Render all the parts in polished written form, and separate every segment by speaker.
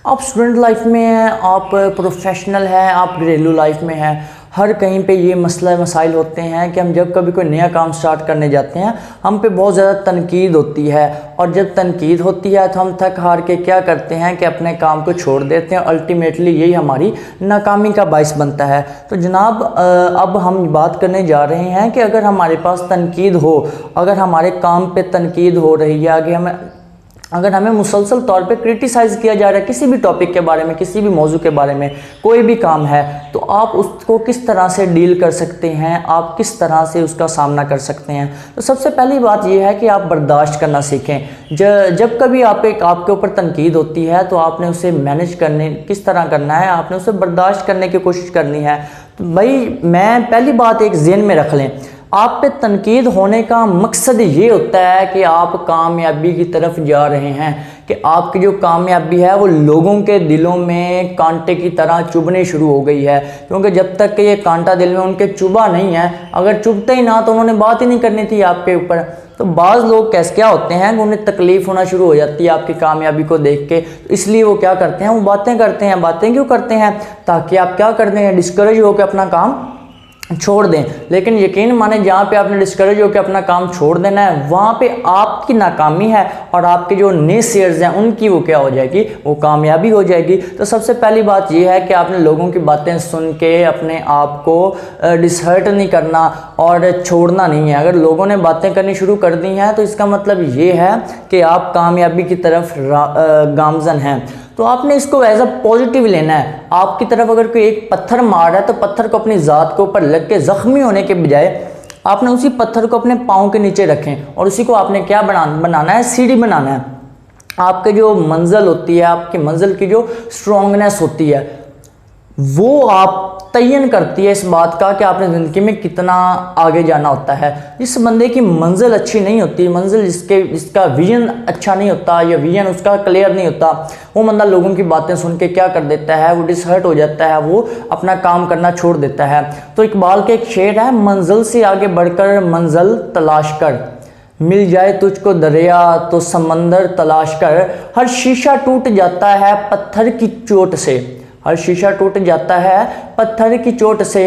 Speaker 1: आप student life में हैं, आप प्रोफेशनल हैं, आप घरेलू लाइफ में हैं, हर कहीं पे ये मसला मसाइल होते हैं कि हम जब कभी कोई नया काम स्टार्ट करने जाते हैं हम पे बहुत ज़्यादा तनकीद होती है, और जब तनकीद होती है तो हम थक हार के क्या करते हैं कि अपने काम को छोड़ देते हैं। अल्टीमेटली यही हमारी नाकामी का बायस बनता है। तो जनाब अब हम बात करने जा रहे हैं कि अगर हमारे पास तनकीद हो, अगर हमारे काम पे तनकीद हो रही है, अगर हमें मुसलसल तौर पे क्रिटिसाइज़ किया जा रहा है किसी भी टॉपिक के बारे में, किसी भी मौजू के बारे में, कोई भी काम है, तो आप उसको किस तरह से डील कर सकते हैं, आप किस तरह से उसका सामना कर सकते हैं। तो सबसे पहली बात यह है कि आप बर्दाश्त करना सीखें। जब कभी आपके ऊपर तनकीद होती है तो आपने उसे मैनेज करने किस तरह करना है, आपने उसे बर्दाश्त करने की कोशिश करनी है। तो भाई मैं पहली बात एक ज़हन में रख लें, आप पे तनकीद होने का मकसद ये होता है कि आप कामयाबी की तरफ जा रहे हैं, कि आपकी जो कामयाबी है वो लोगों के दिलों में कांटे की तरह चुभने शुरू हो गई है। क्योंकि जब तक कि ये कांटा दिल में उनके चुभा नहीं है, अगर चुभते ही ना तो उन्होंने बात ही नहीं करनी थी आपके ऊपर। तो बाज़ लोग क्या होते हैं कि उन्हें तकलीफ़ होना शुरू हो जाती है आपकी कामयाबी को देख के, तो इसलिए वो क्या करते हैं, वो बातें करते हैं। बातें क्यों करते हैं? ताकि आप क्या करते हैं, डिस्करेज होकर अपना काम छोड़ दें। लेकिन यकीन माने जहाँ पे आपने डिस्करेज होकर अपना काम छोड़ देना है वहाँ पे आपकी नाकामी है, और आपके जो नेसेयर्स हैं उनकी वो क्या हो जाएगी, वो कामयाबी हो जाएगी। तो सबसे पहली बात ये है कि आपने लोगों की बातें सुन के अपने आप को डिसहर्ट नहीं करना और छोड़ना नहीं है। अगर लोगों ने बातें करनी शुरू कर दी हैं तो इसका मतलब ये है कि आप कामयाबी की तरफ गामजन हैं। तो आपने इसको एज अ पॉजिटिव लेना है। आपकी तरफ अगर कोई एक पत्थर मार रहा है तो पत्थर को अपनी ज़ात के ऊपर लग के ज़ख्मी होने के बजाय आपने उसी पत्थर को अपने पाँव के नीचे रखें, और उसी को आपने क्या बनाना है, सीढ़ी बनाना है। आपके जो मंजिल होती है, आपकी मंजिल की जो स्ट्रॉन्गनेस होती है, वो आप तयन करती है इस बात का कि आपने ज़िंदगी में कितना आगे जाना होता है। जिस बंदे की मंजिल अच्छी नहीं होती, मंजिल जिसका विजन अच्छा नहीं होता या विजन उसका क्लियर नहीं होता, वो बंदा लोगों की बातें सुन के क्या कर देता है, वो डिसहर्ट हो जाता है, वो अपना काम करना छोड़ देता है। तो इकबाल के एक शेर है, मंजिल से आगे बढ़कर मंजिल तलाश कर, मिल जाए तुझको दरिया तो समंदर तलाश कर, हर शीशा टूट जाता है पत्थर की चोट से, हर शीशा टूट जाता है पत्थर की चोट से,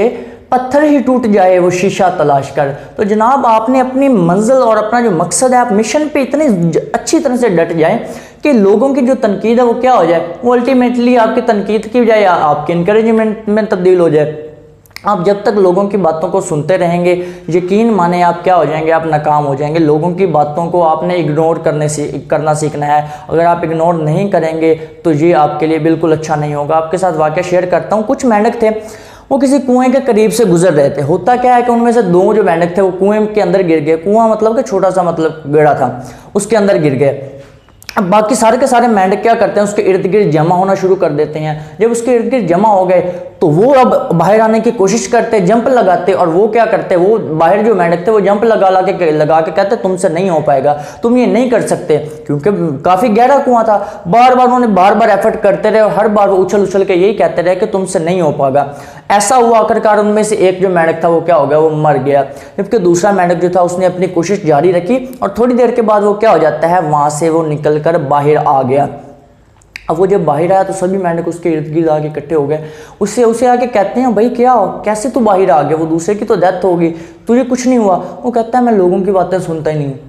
Speaker 1: पत्थर ही टूट जाए वो शीशा तलाश कर। तो जनाब आपने अपनी मंजिल और अपना जो मकसद है, आप मिशन पे इतनी अच्छी तरह से डट जाएं कि लोगों की जो तनकीद है वो क्या हो जाए, वो अल्टीमेटली आपकी तनकीद की बजाय आपके इंकरेजमेंट में तब्दील हो जाए। आप जब तक लोगों की बातों को सुनते रहेंगे, यकीन माने आप क्या हो जाएंगे, आप नाकाम हो जाएंगे। लोगों की बातों को आपने इग्नोर करना सीखना है। अगर आप इग्नोर नहीं करेंगे तो ये आपके लिए बिल्कुल अच्छा नहीं होगा। आपके साथ वाक़या शेयर करता हूँ। कुछ मेंढक थे, वो किसी कुएं के करीब से गुजर रहे थे। होता क्या है कि उनमें से दो जो मेंढक थे वो कुएं के अंदर गिर गए। कुआं मतलब कि छोटा सा मतलब गड्ढा था, उसके अंदर गिर गए। अब बाकी सारे के सारे मेंढक क्या करते हैं, उसके इर्द गिर्द जमा होना शुरू कर देते हैं। जब उसके इर्द गिर्द जमा हो गए तो वो अब बाहर आने की कोशिश करते, जंप लगाते, और वो क्या करते, वो बाहर जो मेंढक थे वो जंप लगा के कहते तुमसे नहीं हो पाएगा, तुम ये नहीं कर सकते, क्योंकि काफ़ी गहरा कुआं था। बार बार उन्होंने बार एफर्ट करते रहे और हर बार वो उछल के यही कहते रहे कि तुमसे नहीं हो पाएगा। ऐसा हुआ, आखिरकार उनमें से एक जो मेंढक था वो क्या हो गया, वो मर गया। जबकि दूसरा मेंढक जो था उसने अपनी कोशिश जारी रखी, और थोड़ी देर के बाद वो क्या हो जाता है, वहाँ से वो निकल कर बाहर आ गया। अब वो जब बाहर आया तो सभी मेंढक उसके इर्द गिर्द आके इकट्ठे हो गए। उसे आके कहते हैं, भाई क्या हो, कैसे तू बाहर आ गया, वो दूसरे की तो डेथ होगी, तुझे कुछ नहीं हुआ? वो कहता है मैं लोगों की बातें सुनता ही नहीं हूँ,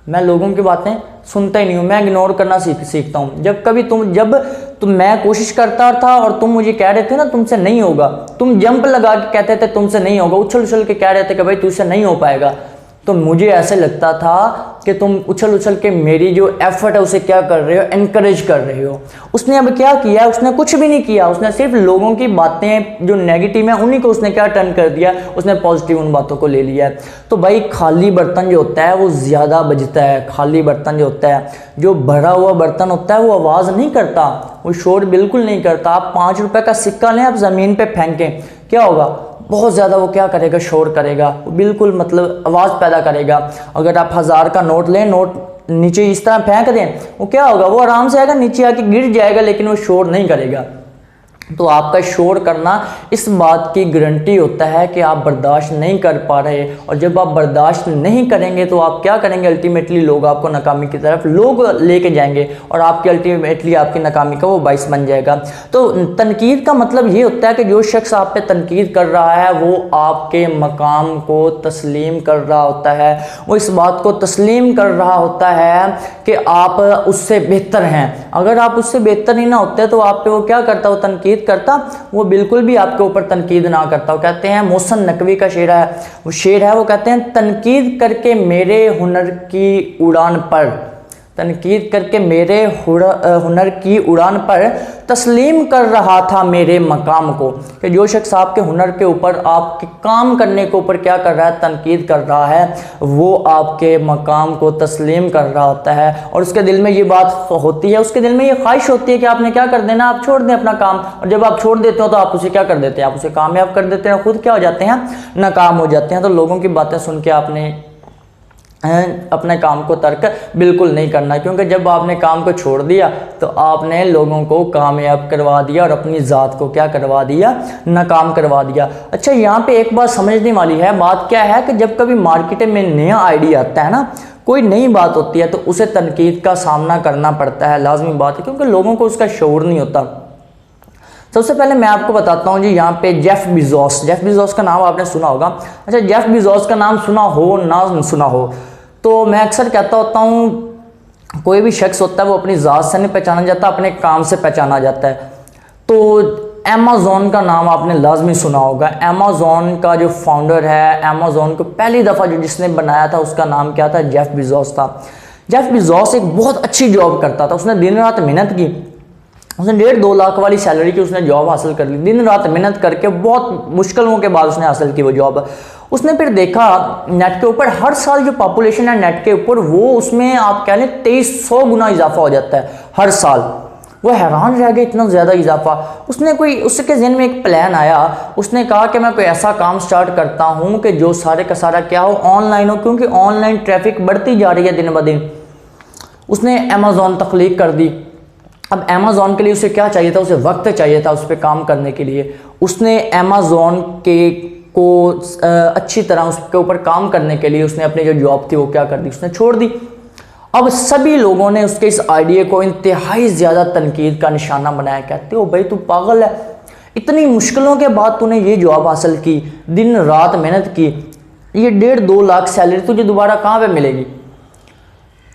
Speaker 1: मैं लोगों की बातें सुनता ही नहीं हूँ, मैं इग्नोर करना सीखता हूँ। जब मैं कोशिश करता था और तुम मुझे कह रहे थे ना तुमसे नहीं होगा, तुम जंप लगा के कहते थे तुमसे नहीं होगा, उछल के कह रहे थे कि भाई तुझसे नहीं हो पाएगा, तो मुझे ऐसे लगता था कि तुम उछल के मेरी जो एफर्ट है उसे क्या कर रहे हो, एनकरेज कर रहे हो। उसने अब क्या किया, उसने कुछ भी नहीं किया, उसने सिर्फ लोगों की बातें जो नेगेटिव है उन्हीं को उसने क्या टर्न कर दिया, उसने पॉजिटिव उन बातों को ले लिया। तो भाई खाली बर्तन जो होता है वो ज़्यादा बजता है। खाली बर्तन जो होता है, जो भरा हुआ बर्तन होता है वो आवाज़ नहीं करता, वो शोर बिल्कुल नहीं करता। आप 5 रुपये का सिक्का लें, आप ज़मीन पर फेंकें, क्या होगा, बहुत ज़्यादा वो क्या करेगा, शोर करेगा, वो बिल्कुल मतलब आवाज़ पैदा करेगा। अगर आप 1000 का नोट लें, नोट नीचे इस तरह फेंक दें, वो क्या होगा, वो आराम से आएगा, नीचे आके गिर जाएगा, लेकिन वो शोर नहीं करेगा। तो आपका शोर करना इस बात की गारंटी होता है कि आप बर्दाश्त नहीं कर पा रहे, और जब आप बर्दाश्त नहीं करेंगे तो आप क्या करेंगे, अल्टीमेटली लोग आपको नाकामी की तरफ लोग लेके जाएंगे और आपकी अल्टीमेटली आपकी नाकामी का वो बाइस बन जाएगा। तो तनकीद का मतलब ये होता है कि जो शख्स आप पे तनकीद कर रहा है वो आपके मकाम को तस्लीम कर रहा होता है, वो इस बात को तस्लीम कर रहा होता है कि आप उससे बेहतर हैं। अगर आप उससे बेहतर ही ना होते तो आप पे वो क्या करता, वो तनकीद करता, वो बिल्कुल भी आपके ऊपर तनकीद ना करता। वो कहते हैं, मोहसिन नकवी का शेर है, वो कहते हैं, तनकीद करके मेरे हुनर की उड़ान पर, तनकीद करके मेरे हुनर की उड़ान पर तस्लीम कर रहा था मेरे मकाम को। कि जो शख्स आपके हुनर के ऊपर, आपके काम करने के ऊपर क्या कर रहा है, तनकीद कर रहा है, वो आपके मकाम को तस्लीम कर रहा होता है। और उसके दिल में ये बात होती है, उसके दिल में ये ख्वाहिश होती है कि आपने क्या कर देना, आप छोड़ दें अपना काम। और जब आप छोड़ देते हो तो आप उसे क्या कर देते हैं, आप उसे कामयाब कर देते हैं, खुद क्या हो जाते हैं, नाकाम हो जाते हैं। तो लोगों की बातें सुन के आपने अपने काम को तर्क बिल्कुल नहीं करना, क्योंकि जब आपने काम को छोड़ दिया तो आपने लोगों को कामयाब करवा दिया और अपनी ज़ात को क्या करवा दिया, नाकाम करवा दिया। अच्छा, यहाँ पे एक बात समझने वाली है। बात क्या है कि जब कभी मार्केट में नया आइडिया आता है ना, कोई नई बात होती है, तो उसे तनकीद का सामना करना पड़ता है, लाजमी बात है, क्योंकि लोगों को उसका शऊर नहीं होता। सबसे पहले मैं आपको बताता हूँ जी, यहाँ पे जेफ बेजोस का नाम आपने सुना होगा। अच्छा, जेफ बेजोस का नाम सुना हो ना सुना हो, तो मैं अक्सर कहता होता हूँ, कोई भी शख्स होता है वो अपनी ज़ात से नहीं पहचाना जाता, अपने काम से पहचाना जाता है। तो अमेज़ॉन का नाम आपने लाजमी सुना होगा। अमेज़ॉन का जो फाउंडर है, अमेज़ॉन को पहली दफ़ा जो जिसने बनाया था उसका नाम क्या था, जेफ बेजोस था। जेफ बेजोस एक बहुत अच्छी जॉब करता था, उसने दिन रात मेहनत की, उसने 1.5-2 लाख वाली सैलरी की उसने जॉब हासिल कर ली, दिन रात मेहनत करके बहुत मुश्किलों के बाद उसने हासिल की वो जॉब। उसने फिर देखा नेट के ऊपर हर साल जो पॉपुलेशन है नेट के ऊपर, वो उसमें आप कह लें 2300 गुना इजाफा हो जाता है हर साल। वो हैरान रह गया, इतना ज़्यादा इजाफा। उसके ज़हन में एक प्लान आया, उसने कहा कि मैं कोई ऐसा काम स्टार्ट करता हूँ कि जो सारे का सारा क्या हो, ऑनलाइन हो, क्योंकि ऑनलाइन ट्रैफिक बढ़ती जा रही है दिन ब दिन। उसने अमेज़ॉन तख्लीक कर दी। अब अमेज़ॉन के लिए उसे क्या चाहिए था, उसे वक्त चाहिए था उस पर काम करने के लिए। उसने अमेज़ॉन को अच्छी तरह उसके ऊपर काम करने के लिए उसने अपनी जो जॉब थी वो क्या कर दी, उसने छोड़ दी। अब सभी लोगों ने उसके इस आइडिया को इंतहाई ज़्यादा तनकीद का निशाना बनाया। कहते हो भाई तू पागल है, इतनी मुश्किलों के बाद तूने ये जॉब हासिल की, दिन रात मेहनत की, ये 1.5-2 लाख सैलरी तुझे दोबारा कहाँ पे मिलेगी।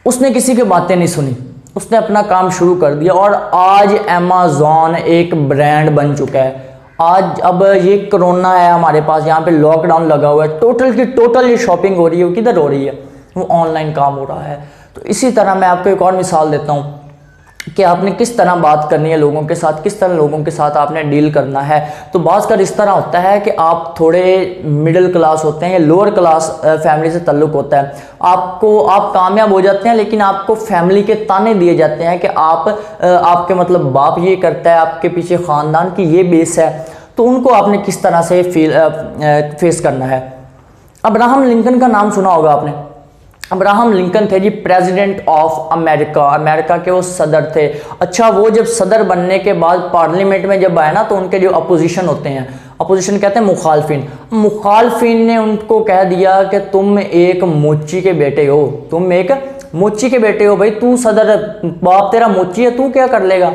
Speaker 1: उसने किसी की बातें नहीं सुनी, उसने अपना काम शुरू कर दिया और आज अमेज़ॉन एक ब्रांड बन चुका है। आज अब ये कोरोना है हमारे पास, यहाँ पे लॉकडाउन लगा हुआ है, टोटल की टोटल ये शॉपिंग हो रही है, वो किधर हो रही है, वो ऑनलाइन काम हो रहा है। तो इसी तरह मैं आपको एक और मिसाल देता हूँ कि आपने किस तरह बात करनी है लोगों के साथ, किस तरह लोगों के साथ आपने डील करना है। तो बात कर इस तरह होता है कि आप थोड़े मिडिल क्लास होते हैं या लोअर क्लास फैमिली से ताल्लुक़ होता है, आप कामयाब हो जाते हैं, लेकिन आपको फैमिली के ताने दिए जाते हैं कि आपके मतलब बाप ये करता है, आपके पीछे ख़ानदान की ये बेस है। तो उनको आपने किस तरह से फेस करना है। अब्राहम लिंकन का नाम सुना होगा आपने। अब्राहम लिंकन थे जी प्रेसिडेंट ऑफ अमेरिका, अमेरिका के वो सदर थे। अच्छा, वो जब सदर बनने के बाद पार्लियामेंट में जब आए ना, तो उनके जो अपोजिशन होते हैं, अपोजिशन कहते हैं मुखालफिन ने उनको कह दिया कि तुम एक मोची के बेटे हो, तुम एक मोची के बेटे हो। भाई तू सदर, बाप तेरा मोची है, तू क्या कर लेगा,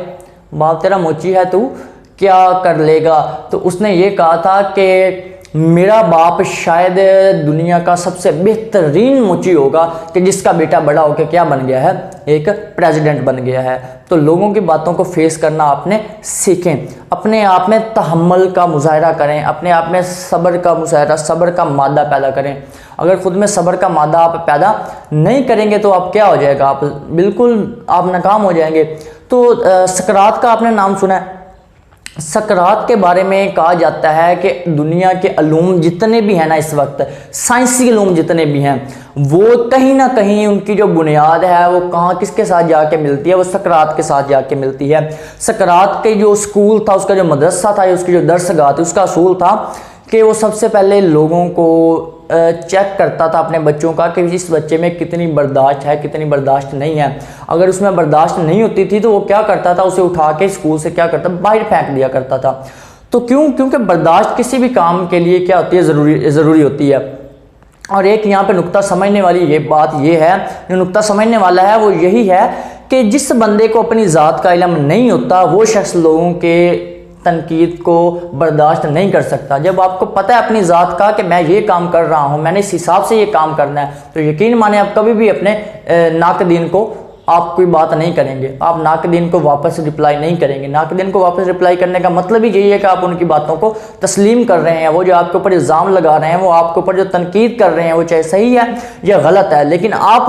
Speaker 1: बाप तेरा मोची है, तू क्या कर लेगा। तो उसने ये कहा था कि मेरा बाप शायद दुनिया का सबसे बेहतरीन मुची होगा कि जिसका बेटा बड़ा होकर क्या बन गया है, एक प्रेसिडेंट बन गया है। तो लोगों की बातों को फेस करना आपने सीखें, अपने आप में तहम्मुल का मुजाहरा करें, अपने आप में सब्र का मुजाहरा, सब्र का मादा पैदा करें। अगर खुद में सब्र का मादा आप पैदा नहीं करेंगे तो आप क्या हो जाएगा, आप बिल्कुल आप नाकाम हो जाएंगे। तो सकरात का आपने नाम सुना है। सकरात के बारे में कहा जाता है कि दुनिया के अलूम जितने भी हैं ना इस वक्त, साइंसी अलूम जितने भी हैं, वो कहीं ना कहीं उनकी जो बुनियाद है वो कहाँ किसके साथ जाके मिलती है, वो सकरात के साथ जाके मिलती है। सकरात के जो स्कूल था, उसका जो मदरसा था, उसकी जो दरसगाह थी, उसका असूल था कि वो सबसे पहले लोगों को चेक करता था अपने बच्चों का कि इस बच्चे में कितनी बर्दाश्त है, कितनी बर्दाश्त नहीं है। अगर उसमें बर्दाश्त नहीं होती थी तो वो क्या करता था, उसे उठा के स्कूल से क्या करता, बाहर फेंक दिया करता था। तो क्योंकि बर्दाश्त किसी भी काम के लिए क्या होती है, ज़रूरी होती है। और एक यहाँ पे नुक्ता समझने वाली ये बात ये है, जो नुक्ता समझने वाला है वो यही है कि जिस बंदे को अपनी ज़ात का इल्म नहीं होता वो शख्स लोगों के तनकीद को बर्दाश्त नहीं कर सकता। जब आपको पता है अपनी ज़ात का कि मैं ये काम कर रहा हूँ, मैंने इस हिसाब से ये काम करना है, तो यकीन माने आप कभी भी अपने नाकदीन को आप कोई बात नहीं करेंगे, आप नाकदीन को वापस रिप्लाई नहीं करेंगे। नाकदीन को वापस रिप्लाई करने का मतलब ही यही है कि आप उनकी बातों को तस्लीम कर रहे हैं। वो जो आपके ऊपर इल्ज़ाम लगा रहे हैं, वो आपके ऊपर जो तनकीद कर रहे हैं, वो चाहे सही है या गलत है, लेकिन आप